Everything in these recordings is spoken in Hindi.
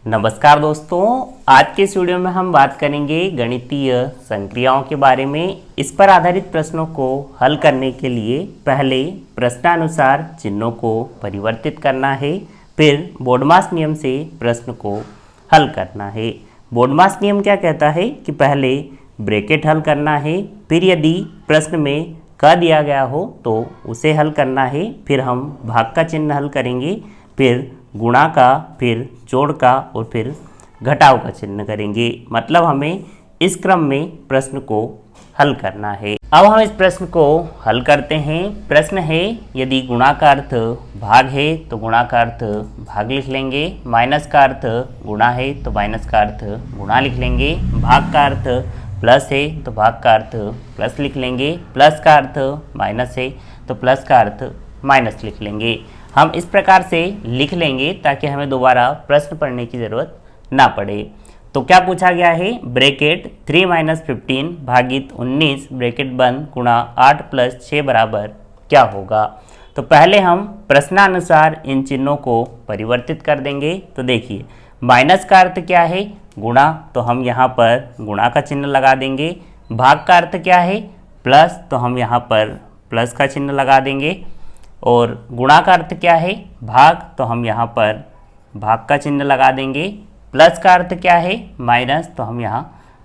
नमस्कार दोस्तों, आज के इस वीडियो में हम बात करेंगे गणितीय संक्रियाओं के बारे में। इस पर आधारित प्रश्नों को हल करने के लिए पहले प्रश्नानुसार चिन्हों को परिवर्तित करना है, फिर बोडमास नियम से प्रश्न को हल करना है। बोडमास नियम क्या कहता है कि पहले ब्रैकेट हल करना है, फिर यदि प्रश्न में क दिया गया हो तो उसे हल करना है, फिर हम भाग का चिन्ह हल करेंगे, फिर गुणा का, फिर जोड़ का और फिर घटाव का चिन्ह करेंगे। मतलब हमें इस क्रम में प्रश्न को हल करना है। अब हम इस प्रश्न को हल करते हैं। प्रश्न है, यदि गुणा का अर्थ भाग है तो गुणा का अर्थ भाग लिख लेंगे, माइनस का अर्थ गुणा है तो माइनस का अर्थ गुणा लिख लेंगे, भाग का अर्थ प्लस है तो भाग का अर्थ प्लस लिख लेंगे, प्लस का अर्थ माइनस है तो प्लस का अर्थ माइनस लिख लेंगे। हम इस प्रकार से लिख लेंगे ताकि हमें दोबारा प्रश्न पढ़ने की ज़रूरत ना पड़े। तो क्या पूछा गया है, ब्रैकेट 3 - 15 भागित 19 ब्रैकेट बंद गुणा 8 + 6 बराबर क्या होगा। तो पहले हम प्रश्नानुसार इन चिन्हों को परिवर्तित कर देंगे। तो देखिए, माइनस का अर्थ क्या है, गुणा, तो हम यहाँ पर गुणा का चिन्ह लगा देंगे। भाग का अर्थ क्या है, प्लस, तो हम यहाँ पर प्लस का चिन्ह लगा देंगे। और गुणा का अर्थ क्या है, भाग, तो हम यहाँ पर भाग का चिन्ह लगा देंगे। प्लस का अर्थ क्या है, माइनस, तो हम यहाँ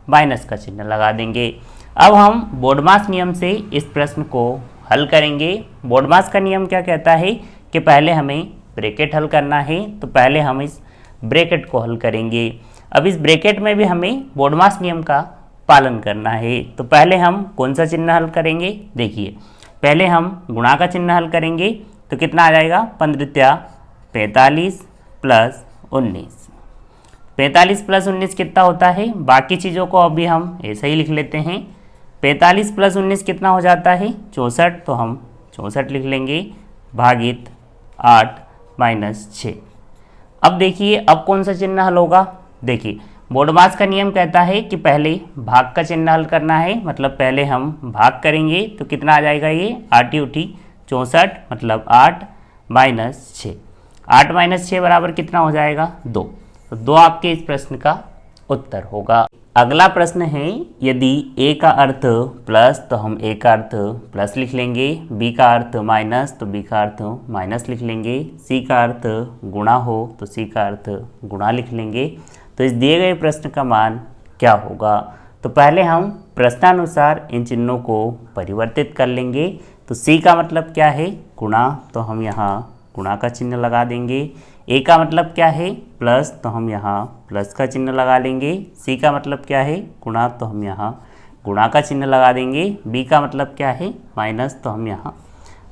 माइनस का चिन्ह लगा देंगे। अब हम बोडमास नियम से इस प्रश्न को हल करेंगे। बोडमास का नियम क्या कहता है कि पहले हमें ब्रैकेट हल करना है, तो पहले हम इस ब्रैकेट को हल करेंगे। अब इस ब्रैकेट में भी हमें बोडमास नियम का पालन करना है। तो पहले हम कौन सा चिन्ह हल करेंगे, देखिए, पहले हम गुणा का चिन्ह हल करेंगे। तो कितना आ जाएगा, 15 × 45 + 19। 45 + 19 कितना होता है, बाकी चीज़ों को अभी हम ऐसे ही लिख लेते हैं। 45 + 19 कितना हो जाता है, 64, तो हम 64 लिख लेंगे, भागित 8 - 6। अब देखिए, अब कौन सा चिन्ह हल होगा। देखिए, बोडमास का नियम कहता है कि पहले भाग का चिन्ह हल करना है, मतलब पहले हम भाग करेंगे। तो कितना आ जाएगा, ये 8 × 64, मतलब 8 - 6। 8 - 6 बराबर कितना हो जाएगा, 2। तो 2 आपके इस प्रश्न का उत्तर होगा। अगला प्रश्न है, यदि ए का अर्थ प्लस तो हम ए का अर्थ प्लस लिख लेंगे, बी का अर्थ माइनस तो बी का अर्थ माइनस लिख लेंगे, सी का अर्थ गुणा हो तो सी का अर्थ गुणा लिख लेंगे। तो इस दिए गए प्रश्न का मान क्या होगा। तो पहले हम प्रश्नानुसार इन चिन्हों को परिवर्तित कर लेंगे। तो सी का मतलब क्या है, गुणा, तो हम यहाँ गुणा का चिन्ह लगा देंगे। ए का मतलब क्या है, प्लस, तो हम यहाँ प्लस का चिन्ह लगा लेंगे। सी का मतलब क्या है, गुणा, तो हम यहाँ गुणा का चिन्ह लगा देंगे। बी का मतलब क्या है, माइनस, तो हम यहाँ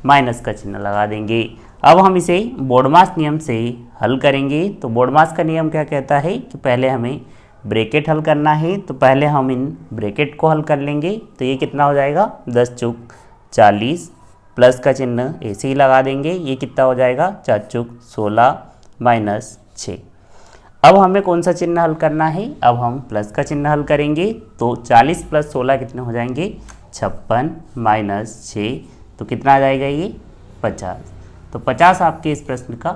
माइनस का चिन्ह लगा देंगे। अब हम इसे बोडमास नियम से हल करेंगे। तो बोडमास का नियम क्या कहता है कि पहले हमें ब्रैकेट हल करना है। तो पहले हम इन ब्रैकेट को हल कर लेंगे। तो ये कितना हो जाएगा, 10 × 40, प्लस का चिन्ह ऐसे ही लगा देंगे। ये कितना हो जाएगा, 4 × 16 - 6। अब हमें कौन सा चिन्ह हल करना है, अब हम प्लस का चिन्ह हल करेंगे। तो 40 + 16 कितने हो जाएंगे, 56 - 6, तो कितना आ जाएगा, ये 50। तो 50 आपके इस प्रश्न का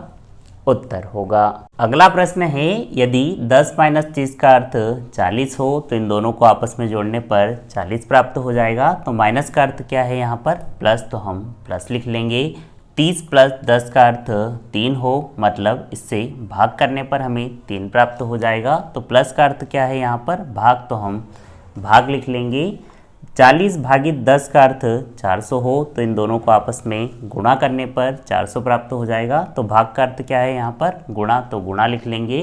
उत्तर होगा। अगला प्रश्न है, यदि 10 - 30 का अर्थ 40 हो तो इन दोनों को आपस में जोड़ने पर 40 प्राप्त हो जाएगा। तो माइनस का अर्थ क्या है यहाँ पर, प्लस, तो हम प्लस लिख लेंगे। 30 + 10 का अर्थ 3 हो, मतलब इससे भाग करने पर हमें 3 प्राप्त हो जाएगा। तो प्लस का अर्थ क्या है यहाँ पर, भाग, तो हम भाग लिख लेंगे। 40 भागित 10 का अर्थ 400 हो, तो इन दोनों को आपस में गुणा करने पर 400 प्राप्त हो जाएगा। तो भाग का अर्थ क्या है यहाँ पर, गुणा, तो गुणा लिख लेंगे।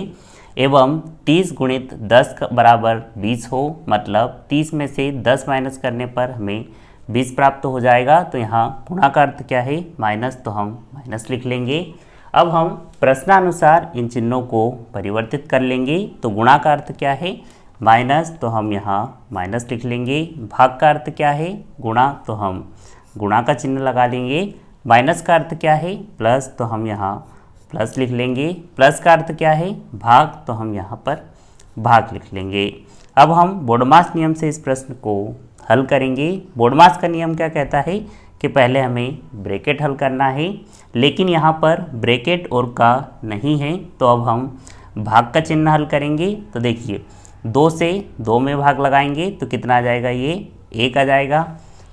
एवं 30 × 10 बराबर 20 हो, मतलब 30 में से 10 माइनस करने पर हमें 20 प्राप्त हो जाएगा। तो यहाँ गुणा का अर्थ क्या है, माइनस, तो हम माइनस लिख लेंगे। अब हम प्रश्नानुसार इन चिन्हों को परिवर्तित कर लेंगे। तो गुणा का अर्थ क्या है, माइनस, तो हम यहाँ माइनस लिख लेंगे। भाग का अर्थ क्या है, गुणा, तो हम गुणा का चिन्ह लगा लेंगे। माइनस का अर्थ क्या है, प्लस, तो हम यहाँ प्लस लिख लेंगे। प्लस का अर्थ क्या है, भाग, तो हम यहाँ पर भाग लिख लेंगे। अब हम बोडमास नियम से इस प्रश्न को हल करेंगे। बोडमास का नियम क्या कहता है कि पहले हमें ब्रैकेट हल करना है, लेकिन यहाँ पर ब्रैकेट और का नहीं है, तो अब हम भाग का चिन्ह हल करेंगे तो देखिए 2 से 2 में भाग लगाएंगे तो कितना आ जाएगा, ये 1 आ जाएगा,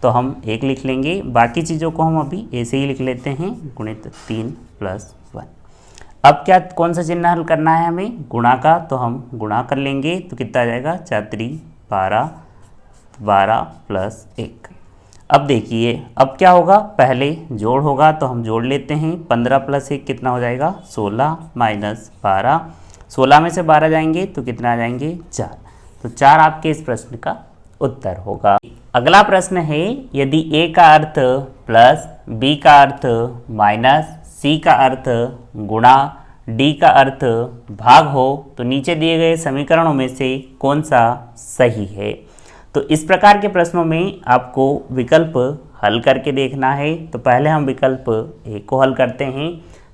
तो हम 1 लिख लेंगे। बाकी चीज़ों को हम अभी ऐसे ही लिख लेते हैं, गुणित 3 + 1। अब क्या कौन सा चिन्ह हल करना है हमें, गुणा का, तो हम गुणा कर लेंगे तो कितना आ जाएगा, 4 × 12, 12 + 1। अब देखिए अब क्या होगा, पहले जोड़ होगा तो हम जोड़ लेते हैं, 15 + 1 कितना हो जाएगा, 16 - 12, 16 में से 12 जाएंगे तो कितना आ जाएंगे, 4। तो 4 आपके इस प्रश्न का उत्तर होगा। अगला प्रश्न है, यदि ए का अर्थ प्लस बी का अर्थ माइनस सी का अर्थ गुणा डी का अर्थ भाग हो तो नीचे दिए गए समीकरणों में से कौन सा सही है। तो इस प्रकार के प्रश्नों में आपको विकल्प हल करके देखना है। तो पहले हम विकल्प ए को हल करते हैं।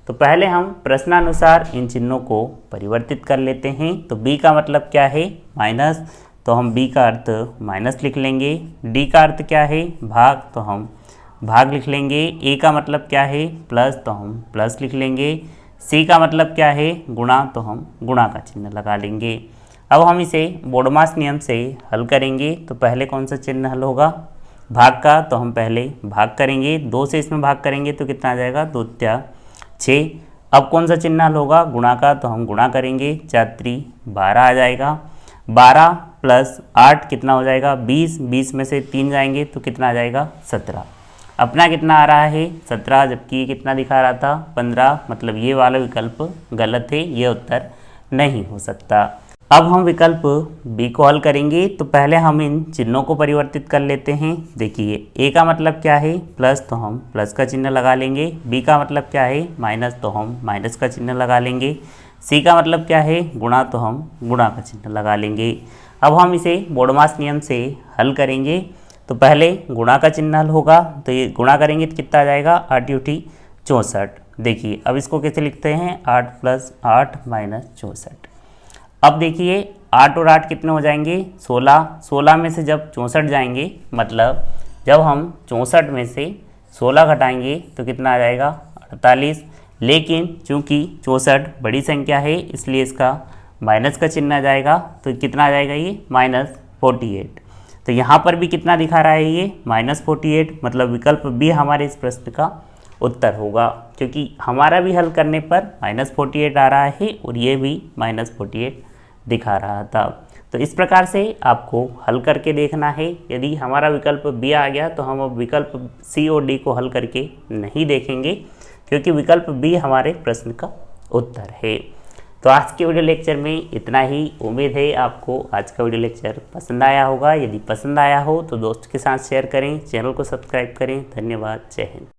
तो पहले हम प्रश्नानुसार इन चिन्हों को परिवर्तित कर लेते हैं। तो बी का मतलब क्या है, माइनस, तो हम बी का अर्थ माइनस लिख लेंगे। डी का अर्थ क्या है, भाग, तो हम भाग लिख लेंगे। ए का मतलब क्या है, प्लस, तो हम प्लस लिख लेंगे। सी का मतलब क्या है, गुणा, तो हम गुणा का चिन्ह लगा लेंगे। अब हम इसे बोडमास नियम से हल करेंगे। तो पहले कौन सा चिन्ह हल होगा, भाग का, तो हम पहले भाग करेंगे, 2 से इसमें भाग करेंगे तो कितना आ जाएगा, 2 × 6। अब कौन सा चिन्ह हल होगा, गुणा का, तो हम गुणा करेंगे, 4 × 12 आ जाएगा। 12 + 8 कितना हो जाएगा, 20, 20 में से 3 जाएंगे तो कितना आ जाएगा, 17। अपना कितना आ रहा है, 17, जबकि कितना दिखा रहा था, 15, मतलब ये वाला विकल्प गलत है, ये उत्तर नहीं हो सकता। अब हम विकल्प बी को हल करेंगे। तो पहले हम इन चिन्हों को परिवर्तित कर लेते हैं। देखिए ए का मतलब क्या है, प्लस, तो हम प्लस का चिन्ह लगा लेंगे। बी का मतलब क्या है, माइनस, तो हम माइनस का चिन्ह लगा लेंगे। सी का मतलब क्या है, गुणा, तो हम गुणा का चिन्ह लगा लेंगे। अब हम इसे बोडमास नियम से हल करेंगे। तो पहले गुणा का चिन्ह हल होगा, तो ये गुणा करेंगे तो कितना आ जाएगा, 8 × 64। देखिए अब इसको कैसे लिखते हैं, 8 + 8 - 64। अब देखिए 8 और 8 कितने हो जाएंगे, 16, 16 में से जब 64 जाएंगे, मतलब जब हम 64 में से 16 घटाएंगे तो कितना आ जाएगा, 48। लेकिन चूंकि 64 बड़ी संख्या है इसलिए इसका माइनस का चिन्ह आ जाएगा, तो कितना आ जाएगा ये, -48। तो यहाँ पर भी कितना दिखा रहा है ये, -48, मतलब विकल्प बी हमारे इस प्रश्न का उत्तर होगा, क्योंकि हमारा भी हल करने पर -48 आ रहा है और ये भी -48 दिखा रहा था। तो इस प्रकार से आपको हल करके देखना है। यदि हमारा विकल्प बी आ गया तो हम अब विकल्प सी और डी को हल करके नहीं देखेंगे, क्योंकि विकल्प बी हमारे प्रश्न का उत्तर है। तो आज के वीडियो लेक्चर में इतना ही। उम्मीद है आपको आज का वीडियो लेक्चर पसंद आया होगा। यदि पसंद आया हो तो दोस्त के साथ शेयर करें, चैनल को सब्सक्राइब करें। धन्यवाद, जय हिंद।